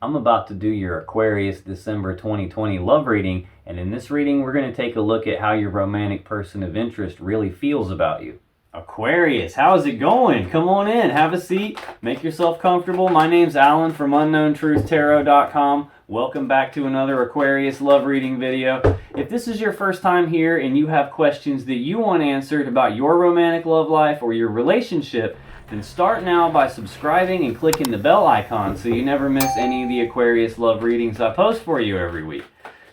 I'm about to do your Aquarius December 2020 love reading, and in this reading we're going to take a look at how your romantic person of interest really feels about you. Aquarius, how's it going? Come on in, have a seat, make yourself comfortable. My name's Alan from UnknownTruthTarot.com. Welcome back to another Aquarius love reading video. If this is your first time here and you have questions that you want answered about your romantic love life or your relationship, then start now by subscribing and clicking the bell icon so you never miss any of the Aquarius love readings I post for you every week.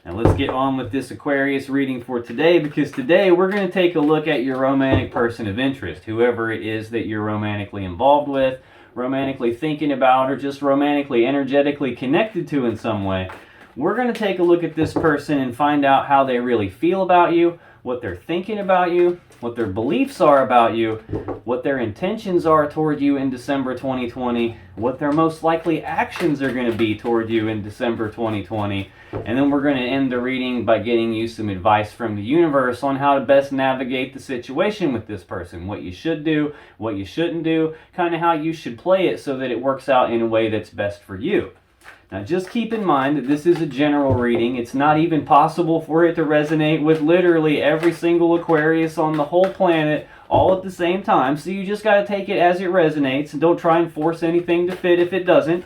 Now let's get on with this Aquarius reading for today, because today we're going to take a look at your romantic person of interest, whoever it is that you're romantically involved with, romantically thinking about, or just romantically, energetically connected to in some way. We're going to take a look at this person and find out how they really feel about you, what they're thinking about you, what their beliefs are about you, what their intentions are toward you in December 2020, what their most likely actions are going to be toward you in December 2020, and then we're going to end the reading by getting you some advice from the universe on how to best navigate the situation with this person, what you should do, what you shouldn't do, kind of how you should play it so that it works out in a way that's best for you. Now just keep in mind that this is a general reading. It's not even possible for it to resonate with literally every single Aquarius on the whole planet all at the same time, so you just got to take it as it resonates and don't try and force anything to fit if it doesn't.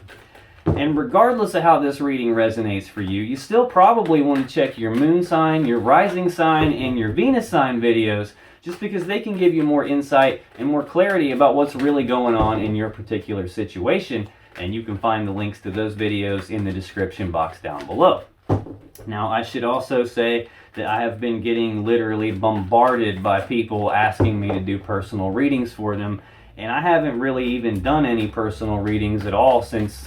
And regardless of how this reading resonates for you, you still probably want to check your moon sign, your rising sign, and your Venus sign videos, just because they can give you more insight and more clarity about what's really going on in your particular situation. And you can find the links to those videos in the description box down below. Now, I should also say that I have been getting literally bombarded by people asking me to do personal readings for them, and I haven't really even done any personal readings at all since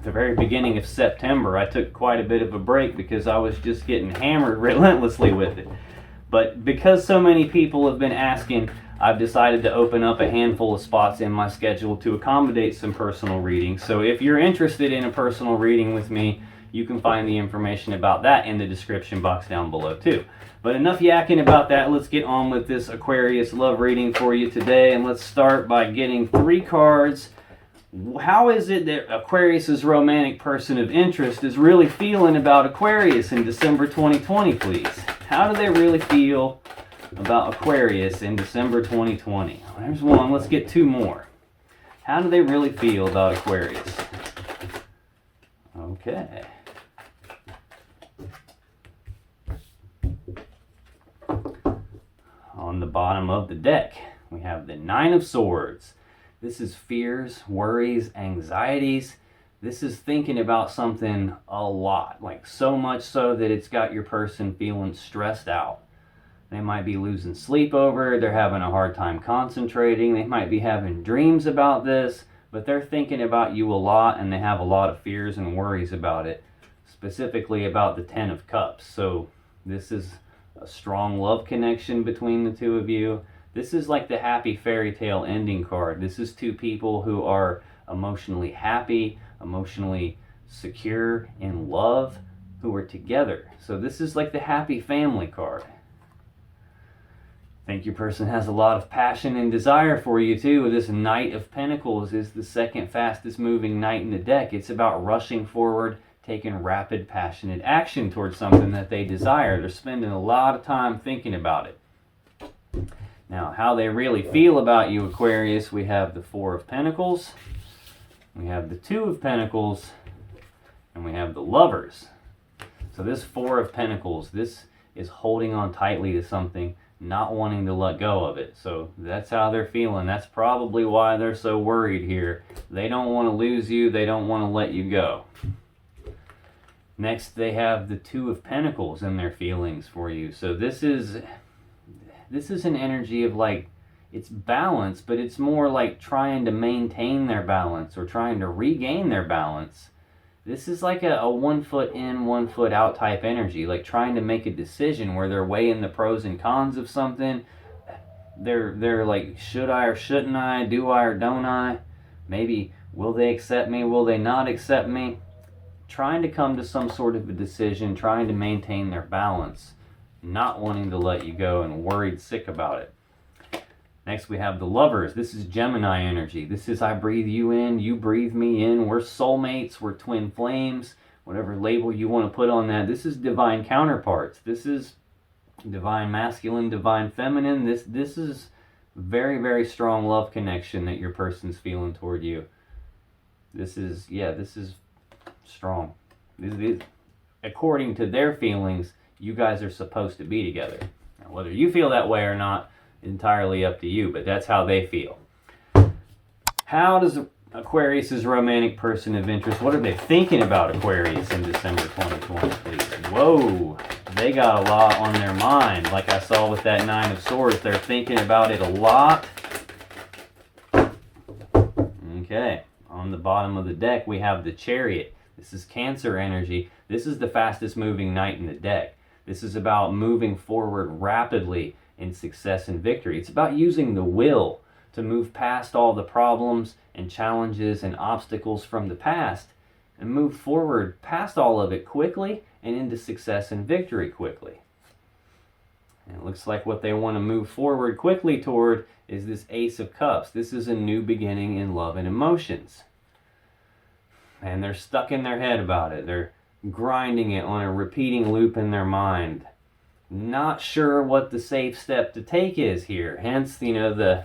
the very beginning of September. I took quite a bit of a break because I was just getting hammered relentlessly with it. But because so many people have been asking, I've decided to open up a handful of spots in my schedule to accommodate some personal readings. So if you're interested in a personal reading with me, you can find the information about that in the description box down below too. But enough yakking about that. Let's get on with this Aquarius love reading for you today, and let's start by getting 3 cards. How is it that Aquarius's romantic person of interest is really feeling about Aquarius in December 2020, please? How do they really feel about Aquarius in December 2020? There's one. Let's get 2 more. How do they really feel about Aquarius? Okay. On the bottom of the deck, we have the 9 of Swords. This is fears, worries, anxieties. This is thinking about something a lot, like so much so that it's got your person feeling stressed out. They might be losing sleep over it, they're having a hard time concentrating, they might be having dreams about this, but they're thinking about you a lot and they have a lot of fears and worries about it, specifically about the 10 of Cups. So this is a strong love connection between the 2 of you. This is like the happy fairy tale ending card. This is 2 people who are emotionally happy, emotionally secure, in love, who are together. So this is like the happy family card. I think your person has a lot of passion and desire for you too. This Knight of Pentacles is the second fastest moving knight in the deck. It's about rushing forward, taking rapid, passionate action towards something that they desire. They're spending a lot of time thinking about it. Now, how they really feel about you, Aquarius, we have the 4 of Pentacles, we have the 2 of Pentacles, and we have the Lovers. So this 4 of Pentacles, this is holding on tightly to something, not wanting to let go of it. So that's how they're feeling. That's probably why they're so worried here. They don't want to lose you. They don't want to let you go. Next, they have the 2 of Pentacles in their feelings for you. So this is an energy of like, it's balance, but it's more like trying to maintain their balance or trying to regain their balance. This is like a 1 foot in, 1 foot out type energy, like trying to make a decision where they're weighing the pros and cons of something. They're like, should I or shouldn't I? Do I or don't I? Maybe, will they accept me? Will they not accept me? Trying to come to some sort of a decision, trying to maintain their balance, not wanting to let you go and worried sick about it. Next, we have the Lovers. This is Gemini energy. This is I breathe you in, you breathe me in. We're soulmates, we're twin flames, whatever label you want to put on that. This is divine counterparts. This is divine masculine, divine feminine. This is very, very strong love connection that your person's feeling toward you. This is strong. According to their feelings, you guys are supposed to be together. Now, whether you feel that way or not, entirely up to you, but that's how they feel. How does Aquarius's romantic person of interest, what are they thinking about Aquarius in December 2020, please? Whoa, they got a lot on their mind. Like I saw with that Nine of Swords, they're thinking about it a lot. Okay, on the bottom of the deck, we have the Chariot. This is Cancer energy. This is the fastest moving knight in the deck. This is about moving forward rapidly in success and victory. It's about using the will to move past all the problems and challenges and obstacles from the past and move forward past all of it quickly and into success and victory quickly. And it looks like what they want to move forward quickly toward is this Ace of Cups. This is a new beginning in love and emotions. And they're stuck in their head about it. They're grinding it on a repeating loop in their mind. Not sure what the safe step to take is here. Hence, the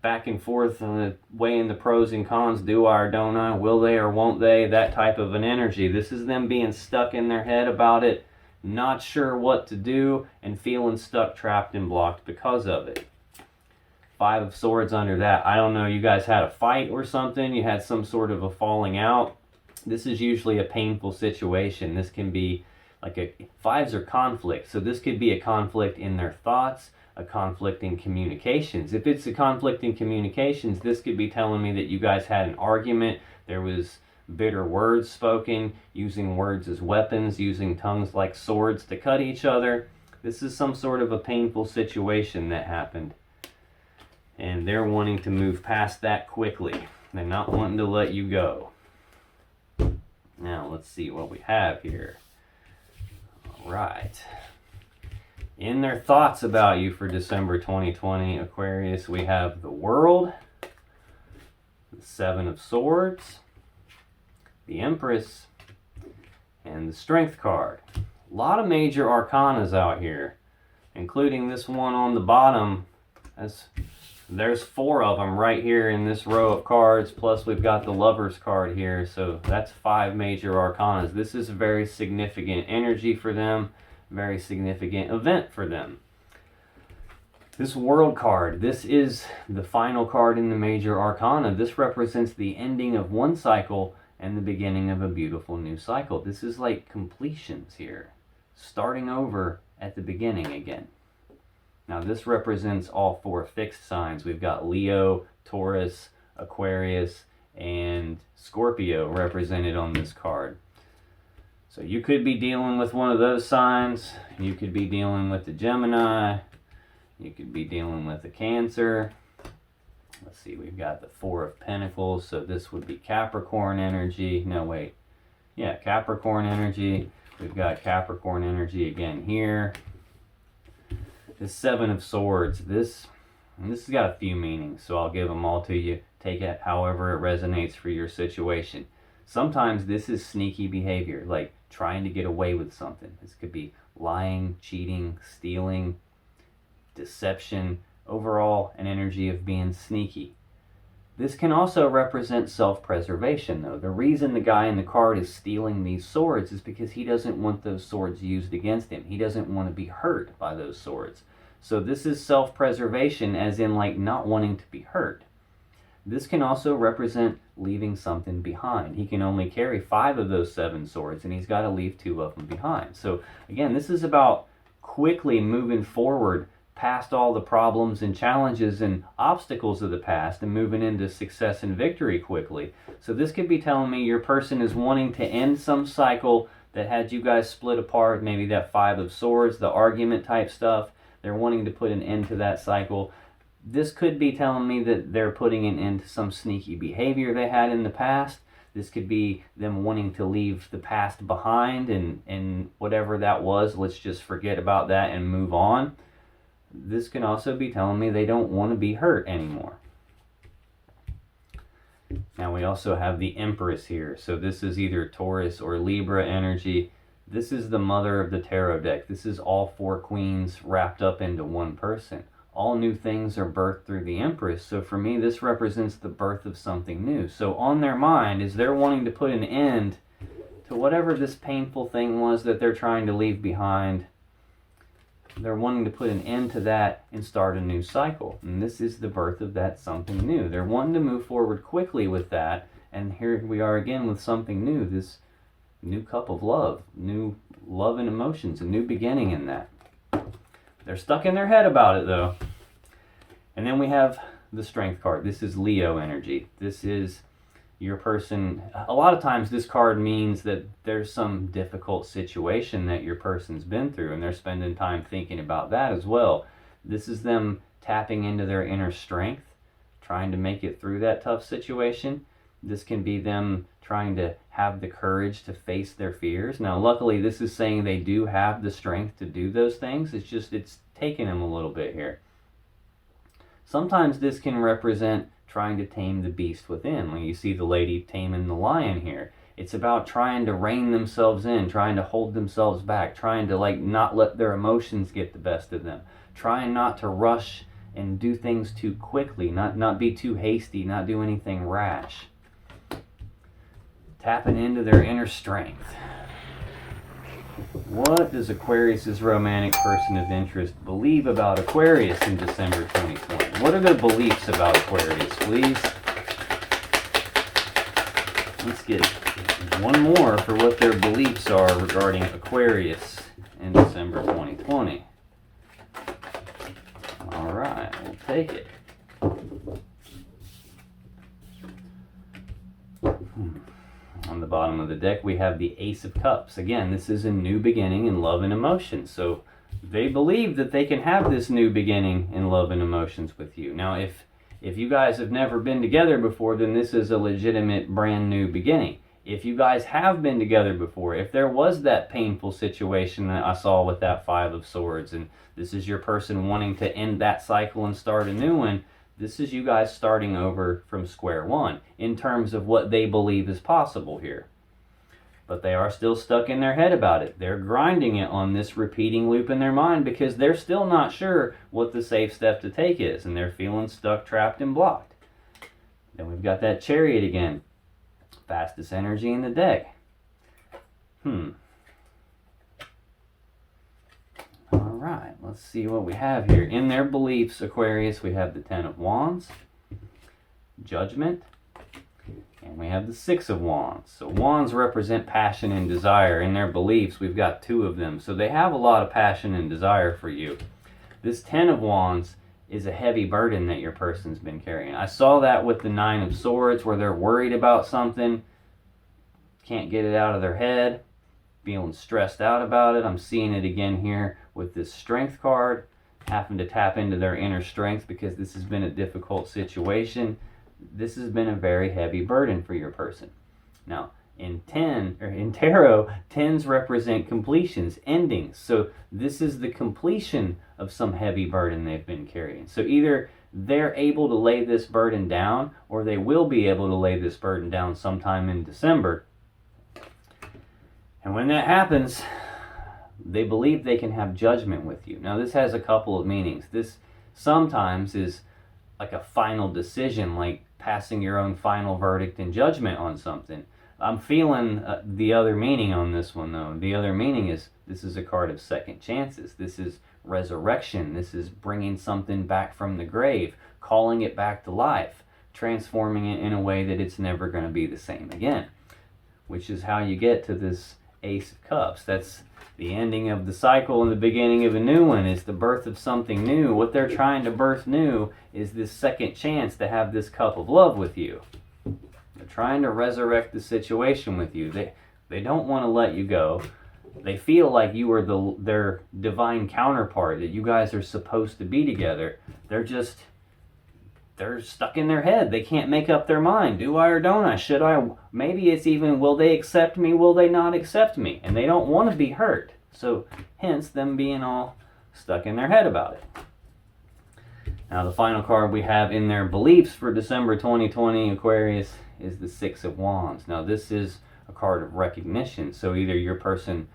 back and forth on the weighing the pros and cons, do I or don't I, will they or won't they, that type of an energy. This is them being stuck in their head about it, not sure what to do, and feeling stuck, trapped, and blocked because of it. Five of Swords under that. I don't know, you guys had a fight or something, you had some sort of a falling out. This is usually a painful situation. This can be fives are conflict, so this could be a conflict in their thoughts, a conflict in communications. If it's a conflict in communications, this could be telling me that you guys had an argument, there was bitter words spoken, using words as weapons, using tongues like swords to cut each other. This is some sort of a painful situation that happened. And they're wanting to move past that quickly. They're not wanting to let you go. Now, let's see what we have here. Right. In their thoughts about you for December 2020, Aquarius, we have the World, the Seven of Swords, the Empress, and the Strength card. A lot of major arcanas out here, including this one on the bottom. There's four of them right here in this row of cards, plus we've got the Lovers card here, so that's five major arcanas. This is a very significant energy for them, very significant event for them. This World card, this is the final card in the major arcana. This represents the ending of one cycle and the beginning of a beautiful new cycle. This is like completions here, starting over at the beginning again. Now this represents all four fixed signs. We've got Leo, Taurus, Aquarius, and Scorpio represented on this card. So you could be dealing with one of those signs. You could be dealing with the Gemini. You could be dealing with the Cancer. Let's see, we've got the Four of Pentacles. So this would be Capricorn energy. No, wait. Yeah, Capricorn energy. We've got Capricorn energy again here. The Seven of Swords, this has got a few meanings, so I'll give them all to you. Take it however it resonates for your situation. Sometimes this is sneaky behavior, like trying to get away with something. This could be lying, cheating, stealing, deception, overall an energy of being sneaky. This can also represent self-preservation, though. The reason the guy in the card is stealing these swords is because he doesn't want those swords used against him. He doesn't want to be hurt by those swords. So this is self-preservation, as in like not wanting to be hurt. This can also represent leaving something behind. He can only carry 5 of those 7 swords, and he's got to leave 2 of them behind. So again, this is about quickly moving forward past all the problems and challenges and obstacles of the past and moving into success and victory quickly. So this could be telling me your person is wanting to end some cycle that had you guys split apart, maybe that 5 of Swords, the argument type stuff. They're wanting to put an end to that cycle. This could be telling me that they're putting an end to some sneaky behavior they had in the past. This could be them wanting to leave the past behind and whatever that was, let's just forget about that and move on. this can also be telling me they don't want to be hurt anymore. Now we also have the Empress here. So this is either Taurus or Libra energy. This is the mother of the tarot deck. This is all 4 queens wrapped up into one person. All new things are birthed through the Empress. So for me, this represents the birth of something new. So on their mind is they're wanting to put an end to whatever this painful thing was that they're trying to leave behind. They're wanting to put an end to that and start a new cycle. And this is the birth of that something new. They're wanting to move forward quickly with that. And here we are again with something new, this new cup of love, new love and emotions, a new beginning in that. They're stuck in their head about it though. And then we have the Strength card. This is Leo energy. This is your person. A lot of times this card means that there's some difficult situation that your person's been through, and they're spending time thinking about that as well. This is them tapping into their inner strength, trying to make it through that tough situation. This can be them trying to have the courage to face their fears. Now, luckily, this is saying they do have the strength to do those things. It's just, it's taking them a little bit here. Sometimes this can represent trying to tame the beast within. When you see the lady taming the lion here, it's about trying to rein themselves in, trying to hold themselves back, trying to like not let their emotions get the best of them, trying not to rush and do things too quickly, not be too hasty, not do anything rash. Tapping into their inner strength. What does Aquarius's romantic person of interest believe about Aquarius in December 2020? What are their beliefs about Aquarius, please? Let's get one more for what their beliefs are regarding Aquarius in December 2020. All right, we'll take it. On the bottom of the deck, we have the Ace of Cups. Again, this is a new beginning in love and emotions. So they believe that they can have this new beginning in love and emotions with you. Now, if you guys have never been together before, then this is a legitimate brand new beginning. If you guys have been together before, if there was that painful situation that I saw with that 5 of Swords, and this is your person wanting to end that cycle and start a new one, this is you guys starting over from square one in terms of what they believe is possible here. But they are still stuck in their head about it. They're grinding it on this repeating loop in their mind because they're still not sure what the safe step to take is, and they're feeling stuck, trapped, and blocked. Then we've got that Chariot again. Fastest energy in the deck. Alright, let's see what we have here. In their beliefs, Aquarius, we have the 10 of Wands, Judgment, and we have the 6 of Wands. So Wands represent passion and desire. In their beliefs, we've got 2 of them. So they have a lot of passion and desire for you. This 10 of Wands is a heavy burden that your person's been carrying. I saw that with the 9 of Swords, where they're worried about something, can't get it out of their head, feeling stressed out about it. I'm seeing it again here with this Strength card, having to tap into their inner strength because this has been a difficult situation. This has been a very heavy burden for your person. Now, in tarot, 10s represent completions, endings. So this is the completion of some heavy burden they've been carrying. So either they're able to lay this burden down, or they will be able to lay this burden down sometime in December. And when that happens, they believe they can have judgment with you. Now, this has a couple of meanings. This sometimes is like a final decision, like passing your own final verdict and judgment on something. I'm feeling the other meaning on this one, though. The other meaning is this is a card of second chances. This is resurrection. This is bringing something back from the grave, calling it back to life, transforming it in a way that it's never going to be the same again, which is how you get to this Ace of Cups. That's the ending of the cycle and the beginning of a new one. Is the birth of something new. What they're trying to birth new is this second chance to have this cup of love with you. They're trying to resurrect the situation with you. They don't want to let you go. They feel like you are their divine counterpart, that you guys are supposed to be together. They're stuck in their head. They can't make up their mind. Do I or don't I? Should I? Maybe it's even, will they accept me? Will they not accept me? And they don't want to be hurt. So hence them being all stuck in their head about it. Now, the final card we have in their beliefs for December 2020 Aquarius is the Six of Wands. Now, this is a card of recognition. So either your person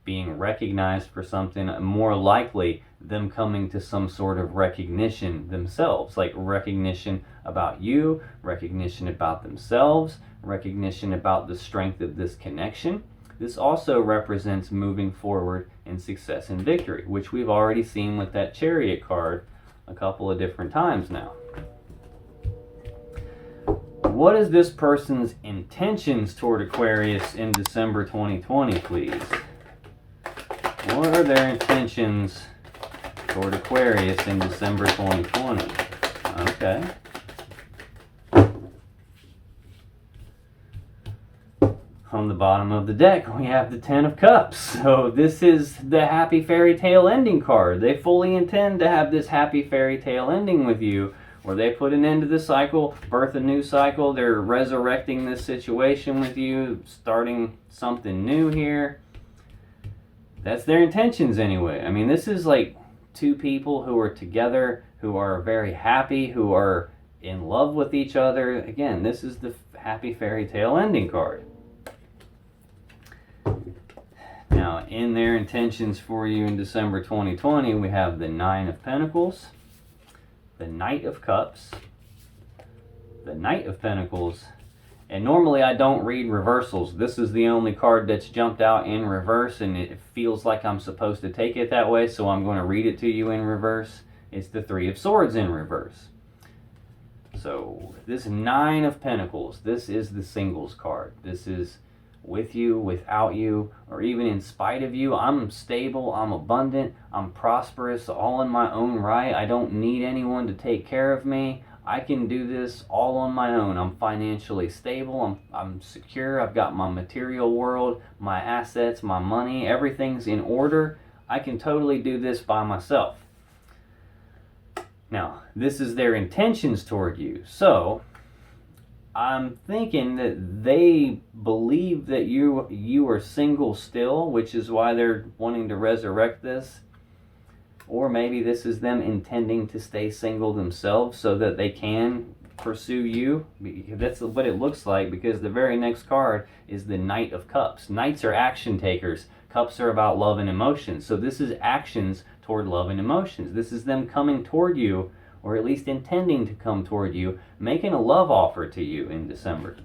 being recognized for something, more likely them coming to some sort of recognition themselves, like recognition about you, recognition about themselves, recognition about the strength of this connection. This also represents moving forward in success and victory, which we've already seen with that Chariot card a couple of different times now. What is this person's intentions toward Aquarius in December 2020, please? What are their intentions toward Aquarius in December 2020? Okay. On the bottom of the deck, we have the Ten of Cups. So this is the happy fairy tale ending card. They fully intend to have this happy fairy tale ending with you, where they put an end to the cycle, birth a new cycle. They're resurrecting this situation with you, starting something new here. That's their intentions anyway. I mean, this is like two people who are together, who are very happy, who are in love with each other. Again, this is the happy fairy tale ending card. Now, in their intentions for you in December 2020, we have the Nine of Pentacles, the Knight of Cups, the Knight of Pentacles, and normally I don't read reversals. This is the only card that's jumped out in reverse, and it feels like I'm supposed to take it that way, so I'm going to read it to you in reverse. It's the Three of Swords in reverse. So this Nine of Pentacles, this is the singles card. This is with you, without you, or even in spite of you. I'm stable, I'm abundant, I'm prosperous, all in my own right. I don't need anyone to take care of me. I can do this all on my own. I'm financially stable, I'm secure, I've got my material world, my assets, my money, everything's in order. I can totally do this by myself. Now, this is their intentions toward you. So I'm thinking that they believe that you are single still, which is why they're wanting to resurrect this. Or maybe this is them intending to stay single themselves so that they can pursue you. That's what it looks like, because the very next card is the Knight of Cups. Knights are action takers. Cups are about love and emotions. So this is actions toward love and emotions. This is them coming toward you, or at least intending to come toward you, making a love offer to you in December.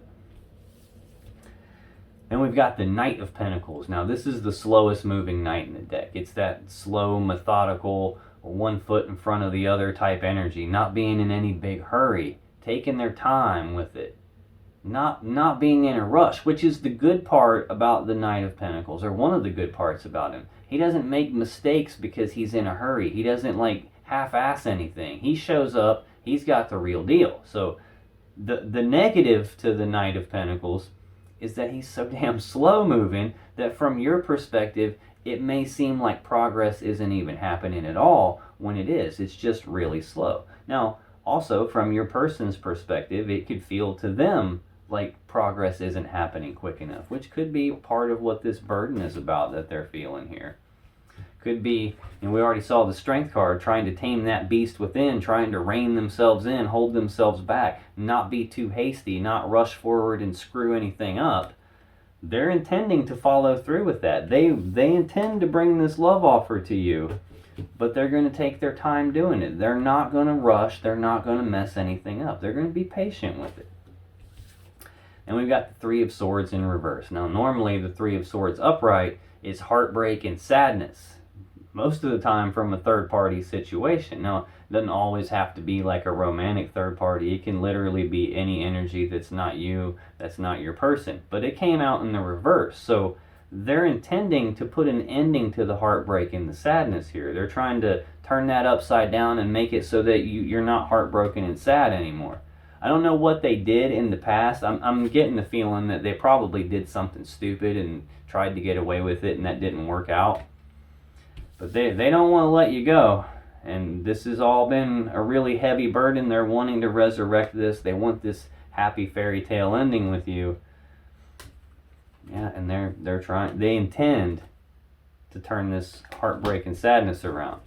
Then we've got the Knight of Pentacles. Now this is the slowest moving knight in the deck. It's that slow, methodical, one foot in front of the other type energy, not being in any big hurry, taking their time with it, not being in a rush, which is the good part about the Knight of Pentacles, or one of the good parts about him. He doesn't make mistakes because he's in a hurry. He doesn't like half-ass anything. He shows up, he's got the real deal. So the negative to the Knight of Pentacles is that he's so damn slow moving that from your perspective, it may seem like progress isn't even happening at all when it is. It's just really slow. Now, also from your person's perspective, it could feel to them like progress isn't happening quick enough, which could be part of what this burden is about that they're feeling here. Could be, and we already saw the Strength card, trying to tame that beast within, trying to rein themselves in, hold themselves back, not be too hasty, not rush forward and screw anything up. They're intending to follow through with that. They intend to bring this love offer to you, but they're going to take their time doing it. They're not going to rush. They're not going to mess anything up. They're going to be patient with it. And we've got the Three of Swords in reverse. Now, normally the Three of Swords upright is heartbreak and sadness, most of the time from a third-party situation. Now, it doesn't always have to be like a romantic third party. It can literally be any energy that's not you, that's not your person. But it came out in the reverse. So they're intending to put an ending to the heartbreak and the sadness here. They're trying to turn that upside down and make it so that you're not heartbroken and sad anymore. I don't know what they did in the past. I'm getting the feeling that they probably did something stupid and tried to get away with it, and that didn't work out. But they don't want to let you go. And this has all been a really heavy burden. They're wanting to resurrect this. They want this happy fairy tale ending with you. Yeah, and they intend to turn this heartbreak and sadness around.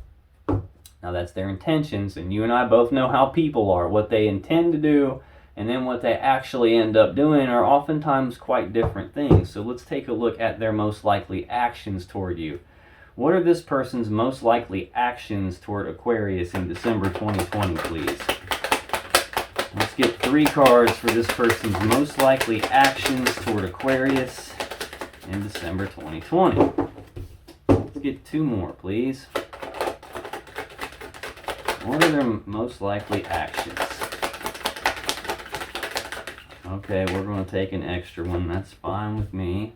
Now that's their intentions, and you and I both know how people are. What they intend to do and then what they actually end up doing are oftentimes quite different things. So let's take a look at their most likely actions toward you. What are this person's most likely actions toward Aquarius in December 2020, please? Let's get 3 cards for this person's most likely actions toward Aquarius in December 2020. Let's get 2 more, please. What are their most likely actions? Okay, we're going to take an extra one. That's fine with me.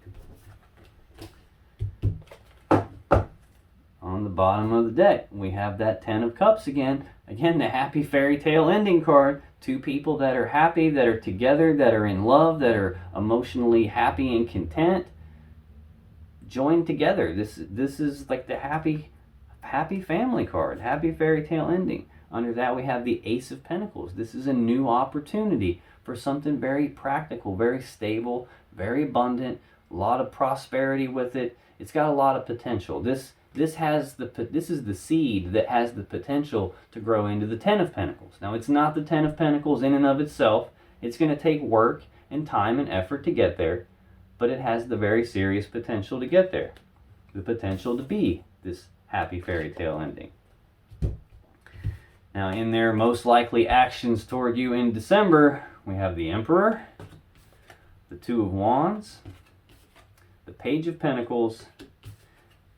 On the bottom of the deck, we have that 10 of Cups again. Again, the happy fairy tale ending card. 2 people that are happy, that are together, that are in love, that are emotionally happy and content. Joined together. This is like the happy family card. Happy fairy tale ending. Under that, we have the Ace of Pentacles. This is a new opportunity for something very practical, very stable, very abundant, a lot of prosperity with it. It's got a lot of potential. This is the seed that has the potential to grow into the 10 of Pentacles. Now, it's not the 10 of Pentacles in and of itself. It's going to take work and time and effort to get there, but it has the very serious potential to get there. The potential to be this happy fairy tale ending. Now, in their most likely actions toward you in December, we have the Emperor, the 2 of Wands, the Page of Pentacles,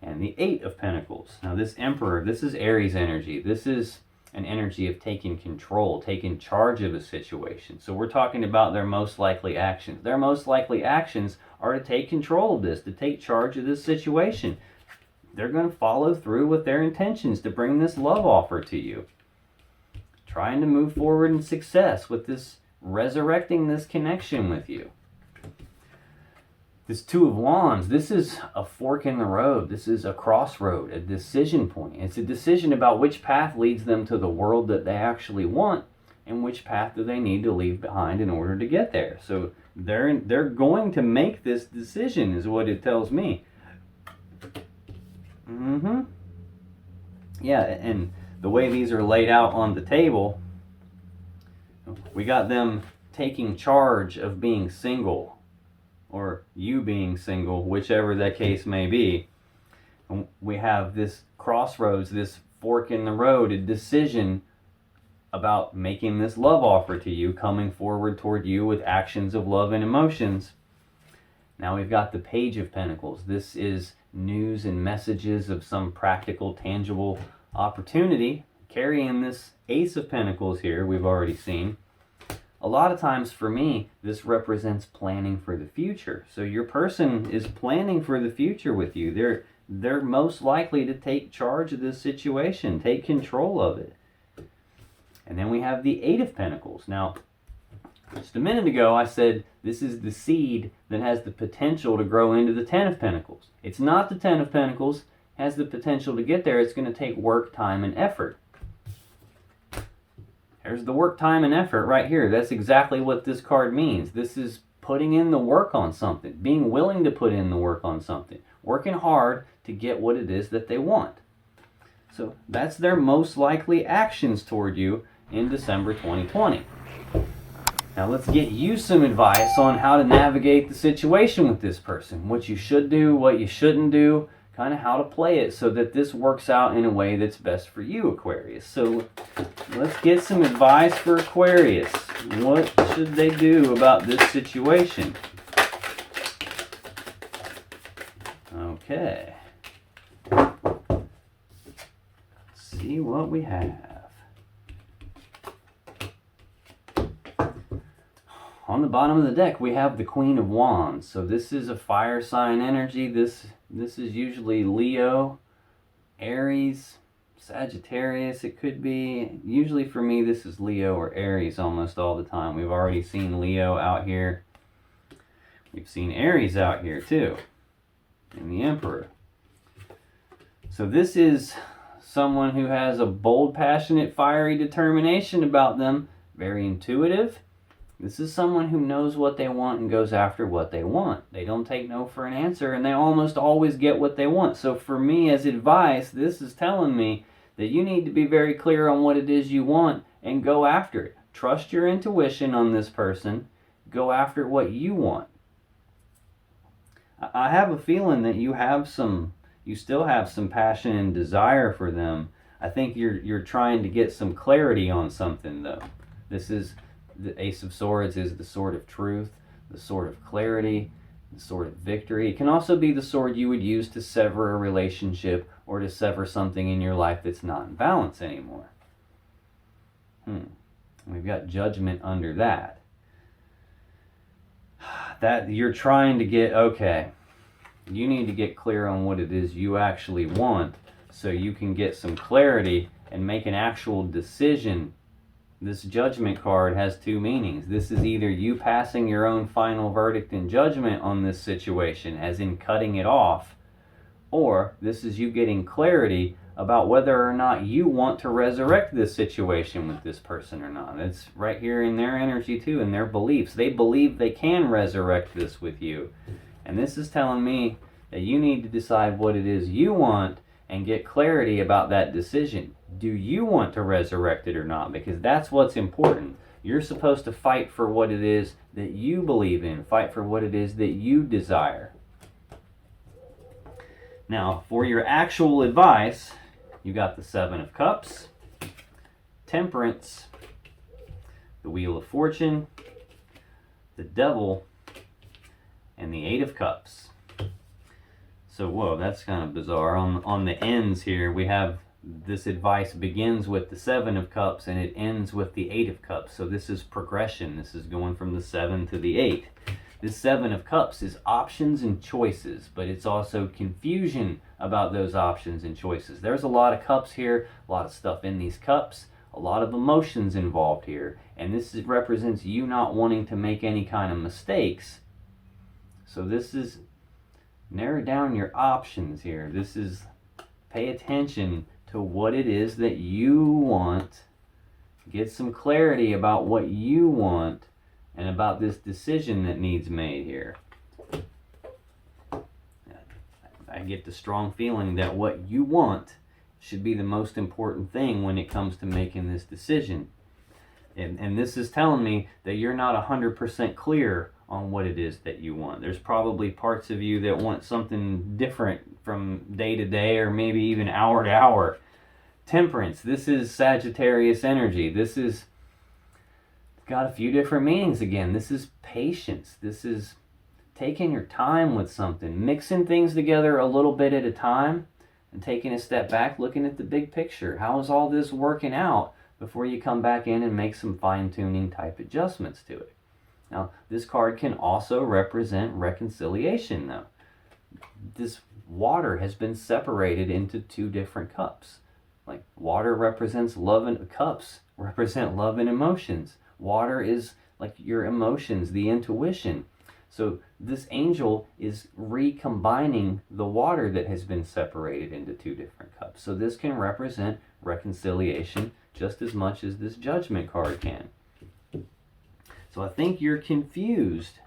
and the 8 of Pentacles. Now, this Emperor, this is Aries energy. This is an energy of taking control, taking charge of a situation. So we're talking about their most likely actions. Their most likely actions are to take control of this, to take charge of this situation. They're going to follow through with their intentions to bring this love offer to you. Trying to move forward in success with this, resurrecting this connection with you. This 2 of Wands, this is a fork in the road. This is a crossroad, a decision point. It's a decision about which path leads them to the world that they actually want and which path do they need to leave behind in order to get there. So they're going to make this decision is what it tells me. Yeah, and the way these are laid out on the table, we got them taking charge of being single, or you being single, whichever that case may be. We have this crossroads, this fork in the road, a decision about making this love offer to you, coming forward toward you with actions of love and emotions. Now we've got the Page of Pentacles. This is news and messages of some practical, tangible opportunity. Carrying this Ace of Pentacles here, we've already seen. A lot of times for me, this represents planning for the future. So your person is planning for the future with you. They're most likely to take charge of this situation, take control of it. And then we have the 8 of Pentacles. Now, just a minute ago, I said this is the seed that has the potential to grow into the 10 of Pentacles. It's not the 10 of Pentacles. It has the potential to get there. It's going to take work, time, and effort. There's the work, time, and effort right here. That's exactly what this card means. This is putting in the work on something, being willing to put in the work on something, working hard to get what it is that they want. So that's their most likely actions toward you in December 2020. Now let's get you some advice on how to navigate the situation with this person. What you should do, what you shouldn't do, kind of how to play it so that this works out in a way that's best for you, Aquarius. So let's get some advice for Aquarius. What should they do about this situation? Okay. Let's see what we have. On the bottom of the deck, we have the Queen of Wands. So this is a fire sign energy. This is usually Leo, Aries, Sagittarius. It could be. Usually for me, this is Leo or Aries almost all the time. We've already seen Leo out here. We've seen Aries out here too. And the Emperor. So this is someone who has a bold, passionate, fiery determination about them. Very intuitive. This is someone who knows what they want and goes after what they want. They don't take no for an answer, and they almost always get what they want. So for me, as advice, this is telling me that you need to be very clear on what it is you want and go after it. Trust your intuition on this person. Go after what you want. I have a feeling that you still have some passion and desire for them. I think you're trying to get some clarity on something, though. This is the Ace of Swords is the sword of truth, the sword of clarity, the sword of victory. It can also be the sword you would use to sever a relationship or to sever something in your life that's not in balance anymore. We've got Judgment under that. That you're trying to get, okay, you need to get clear on what it is you actually want so you can get some clarity and make an actual decision. This Judgment card has two meanings. This is either you passing your own final verdict and judgment on this situation, as in cutting it off, or this is you getting clarity about whether or not you want to resurrect this situation with this person or not. It's right here in their energy too, in their beliefs. They believe they can resurrect this with you. And this is telling me that you need to decide what it is you want and get clarity about that decision. Do you want to resurrect it or not? Because that's what's important. You're supposed to fight for what it is that you believe in. Fight for what it is that you desire. Now, for your actual advice, you got the Seven of Cups, Temperance, the Wheel of Fortune, the Devil, and the Eight of Cups. So, whoa, that's kind of bizarre. On the ends here, we have this advice begins with the Seven of Cups and it ends with the Eight of Cups. So this is progression. This is going from the 7 to the 8. This Seven of Cups is options and choices, but it's also confusion about those options and choices. There's a lot of cups here, a lot of stuff in these cups, a lot of emotions involved here, and this represents you not wanting to make any kind of mistakes. So this is narrow down your options here. This is pay attention to what it is that you want. Get some clarity about what you want and about this decision that needs made here. I get the strong feeling that what you want should be the most important thing when it comes to making this decision. And this is telling me that you're not 100% clear on what it is that you want. There's probably parts of you that want something different from day to day or maybe even hour to hour. Temperance, this is Sagittarius energy. This is got a few different meanings again. This is patience. This is taking your time with something, mixing things together a little bit at a time and taking a step back, looking at the big picture. How is all this working out before you come back in and make some fine-tuning type adjustments to it? Now, this card can also represent reconciliation, though. This water has been separated into two different cups. Like, water represents love and cups represent love and emotions. Water is like your emotions, the intuition. So this angel is recombining the water that has been separated into two different cups. So this can represent reconciliation just as much as this Judgment card can. So I think you're confused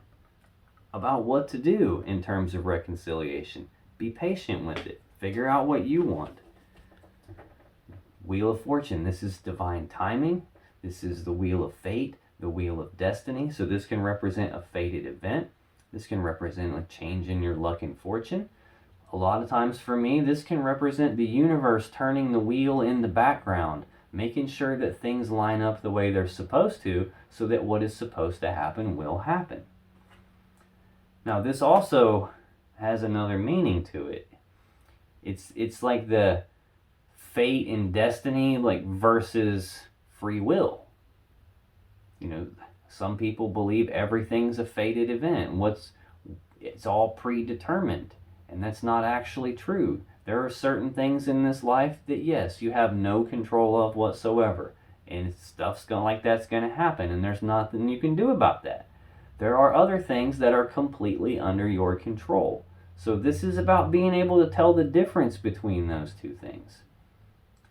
about what to do in terms of reconciliation. Be patient with it. Figure out what you want. Wheel of Fortune. This is divine timing. This is the Wheel of Fate, the Wheel of Destiny. So this can represent a fated event. This can represent a change in your luck and fortune. A lot of times for me, this can represent the universe turning the wheel in the background, making sure that things line up the way they're supposed to, so that what is supposed to happen will happen. Now, this also has another meaning to it. It's like the fate and destiny, like, versus free will. You know, some people believe everything's a fated event. It's all predetermined, and that's not actually true. There are certain things in this life that, yes, you have no control of whatsoever. And stuff's like that's going to happen, and there's nothing you can do about that. There are other things that are completely under your control. So this is about being able to tell the difference between those two things.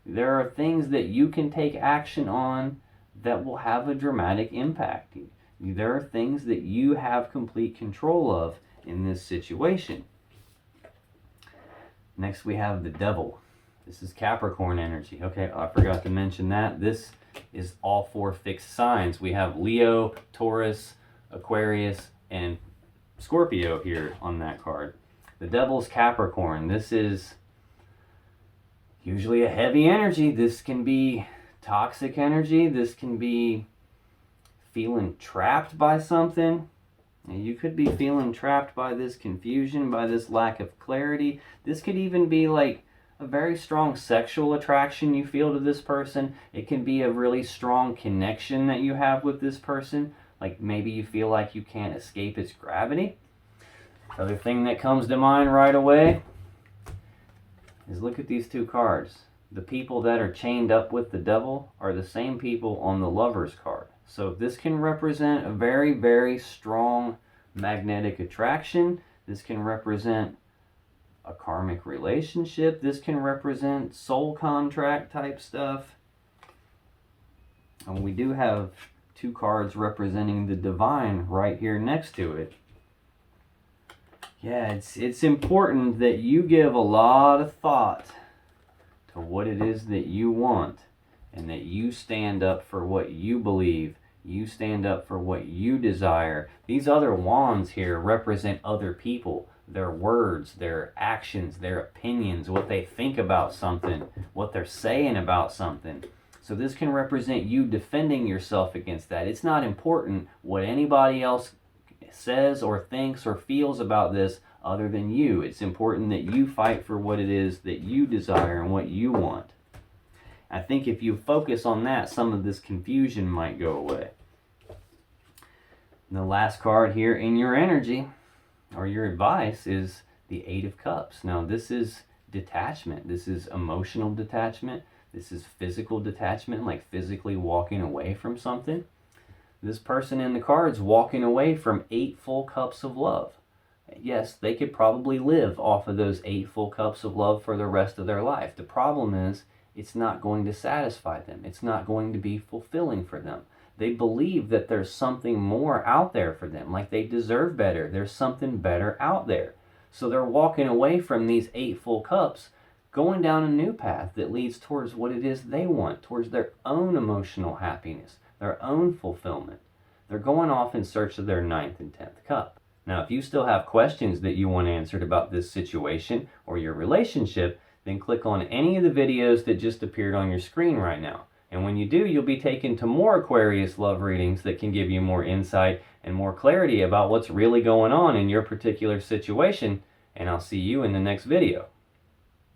There are things that you can take action on that will have a dramatic impact. There are things that you have complete control of in this situation. Next we have the Devil. This is Capricorn energy. Okay, I forgot to mention that. This is all 4 fixed signs. We have Leo, Taurus, Aquarius, and Scorpio here on that card. The Devil's Capricorn. This is usually a heavy energy. This can be toxic energy. This can be feeling trapped by something. And you could be feeling trapped by this confusion, by this lack of clarity. This could even be like a very strong sexual attraction you feel to this person. It can be a really strong connection that you have with this person. Like maybe you feel like you can't escape its gravity. Other thing that comes to mind right away is look at these 2 cards. The people that are chained up with the devil are the same people on the Lover's card. So this can represent a very, very strong magnetic attraction. This can represent a karmic relationship. This can represent soul contract type stuff. And we do have 2 cards representing the divine right here next to it. Yeah, it's important that you give a lot of thought to what it is that you want, and that you stand up for what you believe. You stand up for what you desire. These other wands here represent other people, their words, their actions, their opinions, what they think about something, what they're saying about something. So this can represent you defending yourself against that. It's not important what anybody else says or thinks or feels about this other than you. It's important that you fight for what it is that you desire and what you want. I think if you focus on that, some of this confusion might go away. And the last card here in your energy or your advice is the 8 of Cups. Now this is detachment. This is emotional detachment. This is physical detachment, like physically walking away from something. This person in the cards walking away from 8 full cups of love. Yes, they could probably live off of those 8 full cups of love for the rest of their life. The problem is, it's not going to satisfy them. It's not going to be fulfilling for them. They believe that there's something more out there for them, like they deserve better. There's something better out there. So they're walking away from these 8 full cups, going down a new path that leads towards what it is they want, towards their own emotional happiness, their own fulfillment. They're going off in search of their 9th and 10th cup. Now, if you still have questions that you want answered about this situation or your relationship, then click on any of the videos that just appeared on your screen right now. And when you do, you'll be taken to more Aquarius love readings that can give you more insight and more clarity about what's really going on in your particular situation. And I'll see you in the next video.